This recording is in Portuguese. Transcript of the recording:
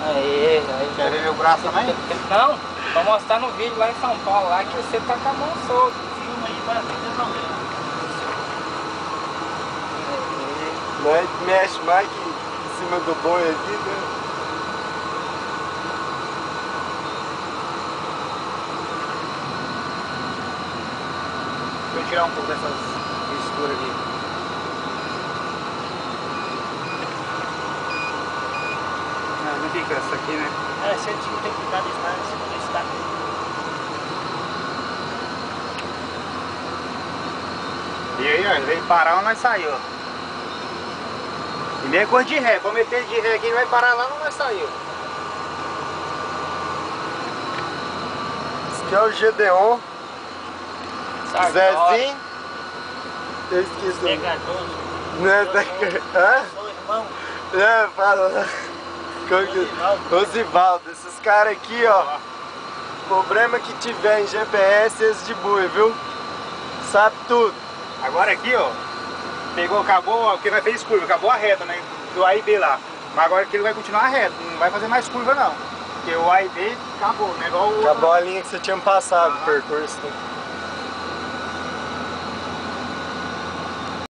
Aí. Quer ver meu braço também? Não, vou mostrar no vídeo lá em São Paulo, lá que você tá com a mão solta. Filma aí para resolver. Nós mexe mais que em cima do boi aqui, né? Deixa eu tirar um pouco dessas misturas aqui. Não fica essa aqui, né? É, você tem que cuidar disso, mas você não está. E aí, ó, ele veio parar onde nós saiu, ó. E meia coisa de ré, vou meter de ré aqui, ele vai parar lá onde nós saiu. Esse aqui é o Gedeon, Sartório. Zezinho. Eu esqueci o nome. Pegadoso. Não é da... Hã? Sou irmão. É, fala. Rosivaldo, esses caras aqui, ó. Problema que tiver em GPS, esse de boi, viu? Sabe tudo. Agora aqui, ó, pegou, acabou, porque vai fez curva, acabou a reta, né? Do A e B lá. Mas agora aqui ele vai continuar reto, não vai fazer mais curva não. Porque o A e B acabou, né? Igual o outro. Acabou a linha que você tinha passado, o percurso. Né?